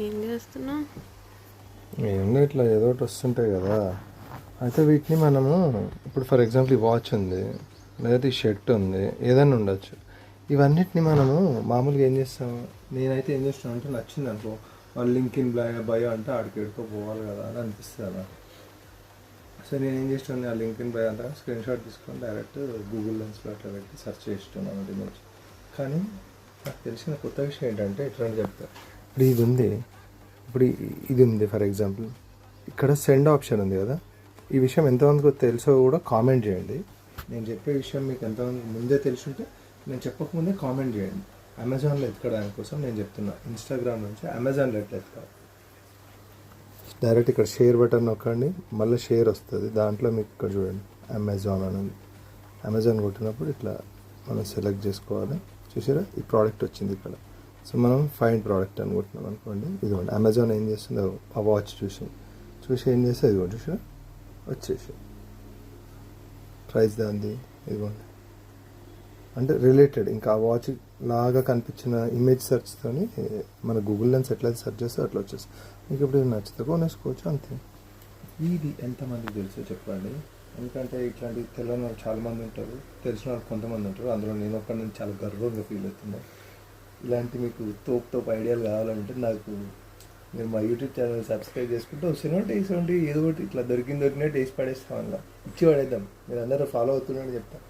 ఏం చేస్తున్నావు? ఏమన్నా ఇట్లా ఏదో ఒకటి వస్తుంటాయి కదా. అయితే వీటిని మనము ఇప్పుడు ఫర్ ఎగ్జాంపుల్ ఈ వాచ్ ఉంది, లేదా ఈ షర్ట్ ఉంది, ఏదైనా ఉండొచ్చు. ఇవన్నిటిని మనము మామూలుగా ఏం చేస్తాము, నేనైతే ఏం చేస్తాను అంటే నచ్చింది అనుకో, వాళ్ళు లింక్ ఇన్ బయో అంటే ఆడికి ఎడుకోపోవాలి కదా అని అనిపిస్తుంది నాకు. సో నేను ఏం చేస్తాను, ఆ లింక్ ఇన్ బయో అంతా స్క్రీన్ షాట్ తీసుకొని డైరెక్ట్ గూగుల్ లెన్స్లో అట్లా పెట్టి సెర్చ్ చేస్తున్నాను ఇమేజ్. కానీ నాకు తెలిసిన కొత్త విషయం ఏంటంటే ఇట్లా చెప్తా. ఇప్పుడు ఇది ఉంది, ఇప్పుడు ఇది ఉంది ఫర్ ఎగ్జాంపుల్, ఇక్కడ సెండ్ ఆప్షన్ ఉంది కదా. ఈ విషయం ఎంతమందికి తెలుసో కూడా కామెంట్ చేయండి. నేను చెప్పే విషయం మీకు ఎంతమంది ముందే తెలుసుంటే, నేను చెప్పకముందే కామెంట్ చేయండి. అమెజాన్లో ఎత్తుకోవడానికి కోసం నేను చెప్తున్నా. ఇన్స్టాగ్రామ్ నుంచి అమెజాన్లో ఎట్లా ఎత్తుకోవాలి, డైరెక్ట్ ఇక్కడ షేర్ బటన్ నొక్కండి, మళ్ళీ షేర్ వస్తుంది. దాంట్లో మీకు ఇక్కడ చూడండి అమెజాన్ అని ఉంది. అమెజాన్ కొట్టినప్పుడు ఇట్లా మనం సెలెక్ట్ చేసుకోవాలి. చూసారా, ఈ ప్రోడక్ట్ వచ్చింది ఇక్కడ. సో మనం ఫైండ్ ప్రోడక్ట్ అనుకుంటున్నాం అనుకోండి, ఇదిగోండి అమెజాన్ ఏం చేస్తుంది, ఆ వాచ్ చూసి ఏం చేస్తే ఇదిగోండి చూసారా వచ్చేసి ప్రైస్ దాంది ఇదిగోండి. అంటే రిలేటెడ్ ఇంకా ఆ వాచ్ లాగా కనిపించిన ఇమేజ్ సెర్చ్తో మన గూగుల్ లెన్స్ ఎట్లయితే సెర్చ్ చేస్తే అట్లా వచ్చేస్తుంది. మీకు ఇప్పుడు నచ్చితే కొనేసుకోవచ్చు అంతే. ఇది ఎంతమంది తెలుసో చెప్పండి. ఎందుకంటే ఇట్లాంటివి తెలియని వాళ్ళు చాలామంది ఉంటారు, తెలిసిన వాళ్ళు కొంతమంది ఉంటారు. అందులో నేను ఒక్కడి నుంచి చాలా గర్వంగా ఫీల్ అవుతున్నాను. ఇలాంటి మీకు తోపు ఐడియాలు కావాలంటే నాకు మీరు మా యూట్యూబ్ ఛానల్ సబ్స్క్రైబ్ చేసుకుంటే వస్తున్నట్టు వేసుకోండి. ఏదో ఒకటి ఇట్లా దొరికినట్టు వేసి పడేస్తాం, అలా ఇచ్చి పడేద్దాం. మీరు అందరూ ఫాలో అవుతున్నారని చెప్తాను.